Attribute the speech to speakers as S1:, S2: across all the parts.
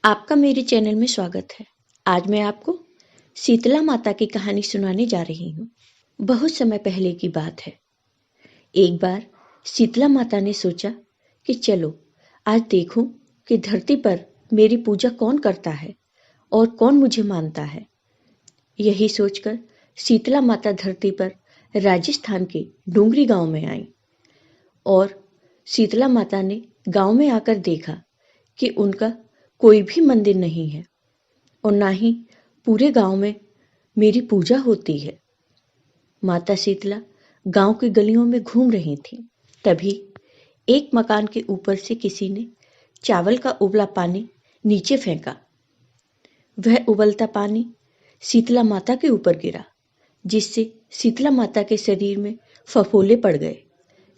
S1: आपका मेरे चैनल में स्वागत है। आज मैं आपको शीतला माता की कहानी सुनाने जा रही हूँ। बहुत समय पहले की बात है। एक बार शीतला माता ने सोचा कि चलो आज देखूं कि धरती पर मेरी पूजा कौन करता है और कौन मुझे मानता है। यही सोचकर शीतला माता धरती पर राजस्थान के डूंगरी गांव में आई और शीतला माता ने गांव में आकर देखा कि उनका कोई भी मंदिर नहीं है और ना ही पूरे गांव में मेरी पूजा होती है। माता शीतला गांव की गलियों में घूम रही थी। तभी एक मकान के ऊपर से किसी ने चावल का उबला पानी नीचे फेंका। वह उबलता पानी शीतला माता के ऊपर गिरा, जिससे शीतला माता के शरीर में फफोले पड़ गए।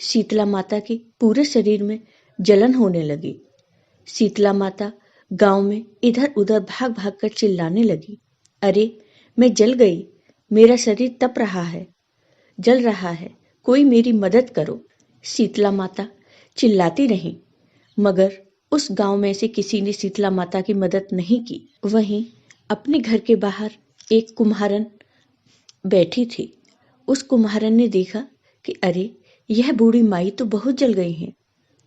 S1: शीतला माता के पूरे शरीर में जलन होने लगी। शीतला माता गांव में इधर उधर भाग भाग कर चिल्लाने लगी, अरे मैं जल गई, मेरा शरीर तप रहा है, जल रहा है, कोई मेरी मदद करो। शीतला माता चिल्लाती रही, मगर उस गांव में से किसी ने शीतला माता की मदद नहीं की। वहीं अपने घर के बाहर एक कुम्हारन बैठी थी। उस कुम्हारन ने देखा कि अरे यह बूढ़ी माई तो बहुत जल गई है,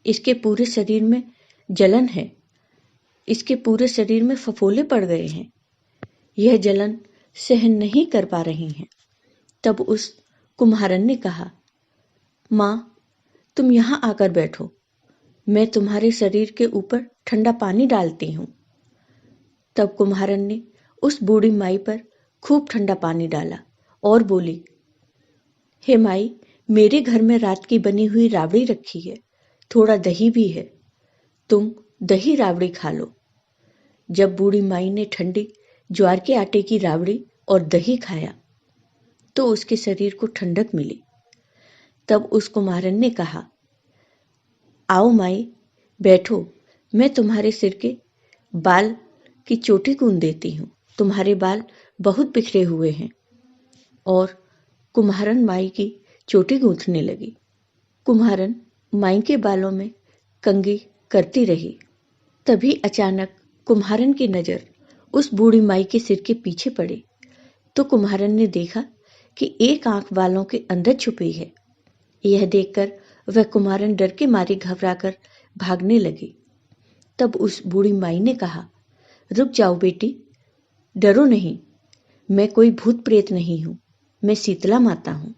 S1: इसके पूरे शरीर में जलन है, इसके पूरे शरीर में फफोले पड़ गए हैं, यह जलन सहन नहीं कर पा रही हैं। तब उस कुम्हारन ने कहा, माँ तुम यहाँ आकर बैठो, मैं तुम्हारे शरीर के ऊपर ठंडा पानी डालती हूँ। तब कुम्हारन ने उस बूढ़ी माई पर खूब ठंडा पानी डाला और बोली, हे माई, मेरे घर में रात की बनी हुई राबड़ी रखी है, थोड़ा दही भी है, तुम दही राबड़ी खा लो। जब बूढ़ी माई ने ठंडी ज्वार के आटे की राबड़ी और दही खाया तो उसके शरीर को ठंडक मिली। तब उस कुम्हारन ने कहा, आओ माई बैठो, मैं तुम्हारे सिर के बाल की चोटी गूंथ देती हूँ, तुम्हारे बाल बहुत बिखरे हुए हैं। और कुम्हारन माई की चोटी गूंथने लगी। कुम्हारन माई के बालों में कंघी करती रही। तभी अचानक कुम्हारन की नजर उस बूढ़ी माई के सिर के पीछे पड़ी तो कुम्हारन ने देखा कि एक आंख बालों के अंदर छुपी है। यह देखकर वह कुम्हारन डर के मारे घबराकर भागने लगी। तब उस बूढ़ी माई ने कहा, रुक जाओ बेटी, डरो नहीं, मैं कोई भूत प्रेत नहीं हूं, मैं शीतला माता हूं।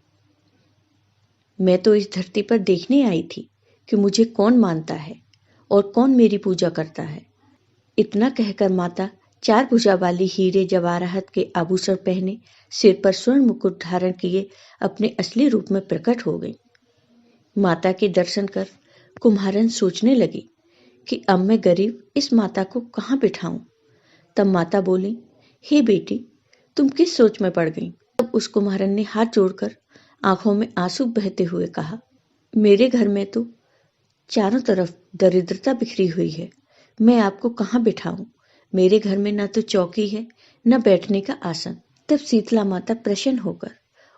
S1: मैं तो इस धरती पर देखने आई थी कि मुझे कौन मानता है और कौन मेरी पूजा करता है। इतना कहकर माता चार भुजा वाली हीरे जवाहरात के आभूषण पहने, सिर पर स्वर्ण मुकुट धारण किए अपने असली रूप में प्रकट हो गई। माता के दर्शन कर कुम्हारन सोचने लगी कि अब मैं गरीब इस माता को कहाँ बिठाऊं। तब माता बोली, हे बेटी, तुम किस सोच में पड़ गई। तब उस कुम्हारन ने हाथ जोड़कर आंखों में आंसू बहते हुए कहा, मेरे घर में तो चारों तरफ दरिद्रता बिखरी हुई है, मैं आपको कहाँ बिठाऊं। मेरे घर में न तो चौकी है न बैठने का आसन। तब शीतला माता प्रसन्न होकर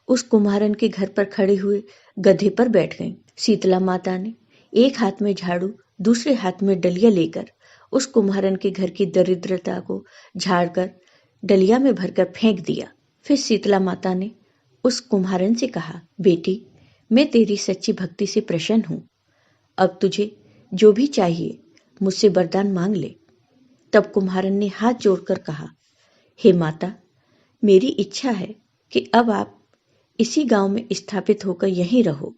S1: उस कुम्हारन के घर पर खड़े हुए गधे पर बैठ गईं। शीतला माता ने एक हाथ में झाड़ू, दूसरे हाथ में डलिया लेकर उस कुम्हारन के घर की दरिद्रता को झाड़कर डलिया में भरकर फेंक दिया। फिर शीतला माता ने उस कुम्हारन से कहा, बेटी, मैं तेरी सच्ची भक्ति से प्रसन्न हूं, अब तुझे जो भी चाहिए मुझसे वरदान मांग ले। तब कुम्हारन ने हाथ जोड़कर कहा, हे माता, मेरी इच्छा है कि अब आप इसी गांव में स्थापित होकर यहीं रहो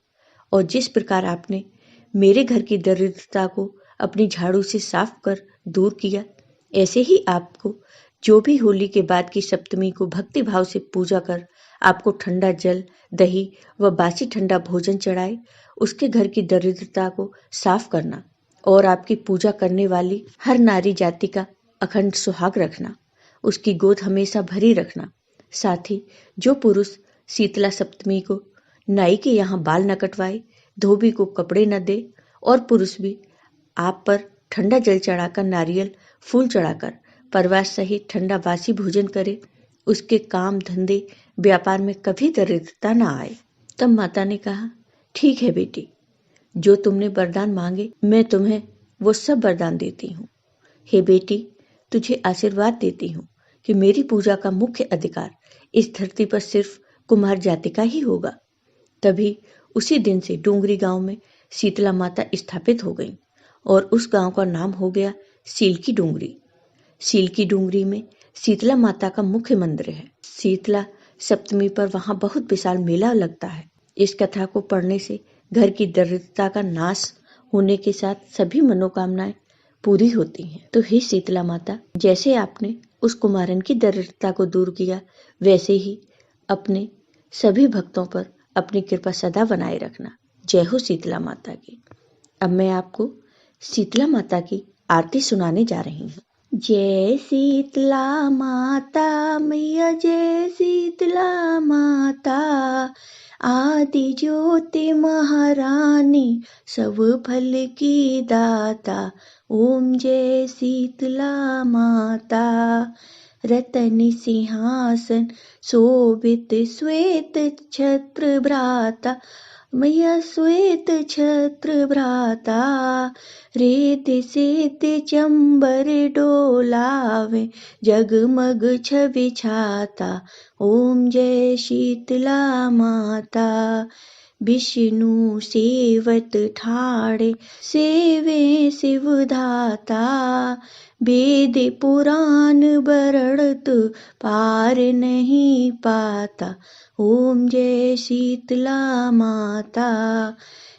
S1: और जिस प्रकार आपने मेरे घर की दरिद्रता को अपनी झाड़ू से साफ कर दूर किया, ऐसे ही आपको जो भी होली के बाद की सप्तमी को भक्ति भाव से पूजा कर आपको ठंडा जल, दही व बासी ठंडा भोजन चढ़ाए, उसके घर की दरिद्रता को साफ करना और आपकी पूजा करने वाली हर नारी जाति का अखंड सुहाग रखना, उसकी गोद हमेशा भरी रखना। साथ ही जो पुरुष शीतला सप्तमी को नाई के यहाँ बाल न कटवाए, धोबी को कपड़े न दे और पुरुष भी आप पर ठंडा जल चढ़ाकर, नारियल फूल चढ़ाकर परिवार सहित ठंडा बासी भोजन करे, उसके काम धंधे व्यापार में कभी दरिद्रता न आए। तब माता ने कहा, ठीक है बेटी, जो तुमने वरदान मांगे मैं तुम्हें वो सब वरदान देती हूँ। हे बेटी, तुझे आशीर्वाद देती हूँ कि मेरी पूजा का मुख्य अधिकार इस धरती पर सिर्फ कुम्हार जाति का ही होगा। तभी उसी दिन से डोंगरी गांव में शीतला माता स्थापित हो गई और उस गांव का नाम हो गया सील की डोंगरी। सील की डोंगरी में शीतला माता का मुख्य मंदिर है। शीतला सप्तमी पर वहां बहुत विशाल मेला लगता है। इस कथा को पढ़ने से घर की दरिद्रता का नाश होने के साथ सभी मनोकामनाएं पूरी होती हैं। तो हे शीतला माता, जैसे आपने उस कुमारन की दरिद्रता को दूर किया, वैसे ही अपने सभी भक्तों पर अपनी कृपा सदा बनाए रखना। जय हो शीतला माता की। अब मैं आपको शीतला माता की आरती सुनाने जा रही हूँ। जय शीतला माता मैया, जय शीतला माता, आदि ज्योति महारानी, सब फल की दाता। ओम जय शीतला माता। रतन सिंहासन शोभित श्वेत छत्र भ्राता, मैया श्वेत छत्र भ्राता। रेत सेत चंबर डोलावे, जगमग छवि छाता। ओम जय शीतला माता। विष्णु सेवत ठाड़े, सेवे शिवधाता। वेद पुराण बरड़त, पार नहीं पाता। ओम जय शीतला माता।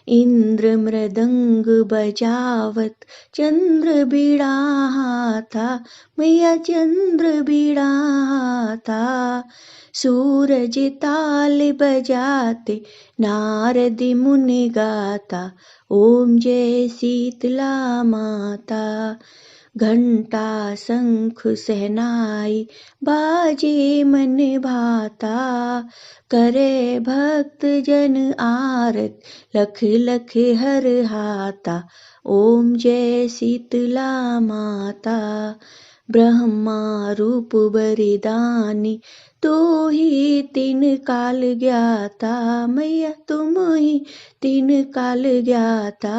S1: इंद्र मृदंग बजावत, चंद्र बिड़ाता, मैया चंद्र बिड़ाता। सूरज ताल बजाते, नारद मुनि गाता। ओम जय शीतला माता। घंटा शंख सहनाई, बाजे मन भाता। करे भक्त जन आरत, लख लख हर हाता। ओम जय शीतला माता। ब्रह्मा रूप बरिदानी, तू ही तीन काल ज्ञाता, मैया तुम ही तीन काल ज्ञाता।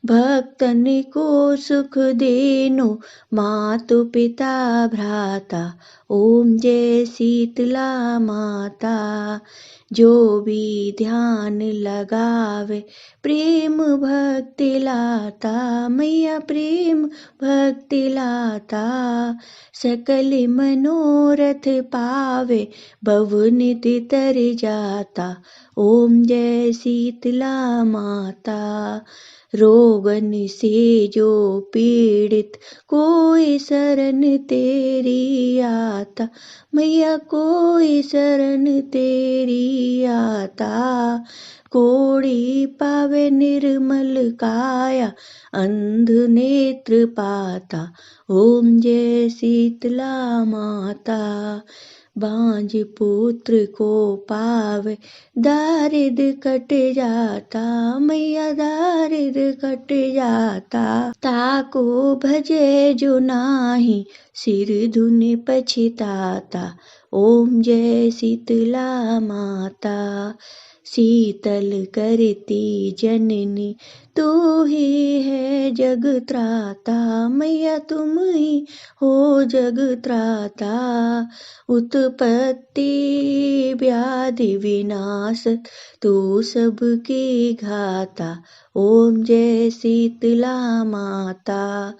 S1: भक्तन को सुख देनो, मातु पिता भ्राता। ओम जय शीतला माता। जो भी ध्यान लगावे, प्रेम भक्ति लाता, मैया प्रेम भक्ति लाता। सकल मनोरथ पावे, भवनिधि तर जाता। ओम जय शीतला माता। रोगन से जो पीड़ित, कोई शरण तेरी आता, मैया कोई शरण तेरी आता। कोड़ी पावे निर्मल काया, अंध नेत्र पाता। ओम जय शीतला माता। बांझ पुत्र को पावे, दारिद्र कट जाता, मैया दारिद्र कट जाता। ताको भजे जो नाही, सिर धुन पछिताता। ओम जय शीतला माता। शीतल करती जननी, तू ही है जग त्राता, मैया तुम ही हो जग त्राता। उत्पत्ति व्याधि विनाश, तू सबकी घाता। ओम जय शीतला माता।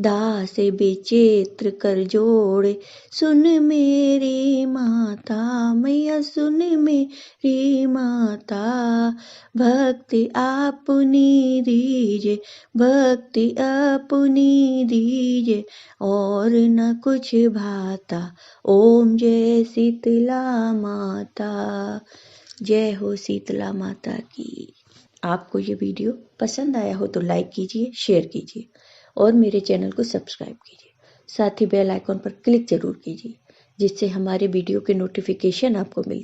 S1: दास विचित्र कर जोड़े, सुन मेरी माता, मैया सुन मेरी माता। भक्ति अपनी दीजे, भक्ति अपनी दीजे, और न कुछ भाता। ओम जय शीतला माता। जय हो शीतला माता की। आपको ये वीडियो पसंद आया हो तो लाइक कीजिए, शेयर कीजिए और मेरे चैनल को सब्सक्राइब कीजिए। साथ ही बेल आइकॉन पर क्लिक जरूर कीजिए, जिससे हमारे वीडियो के नोटिफिकेशन आपको मिलते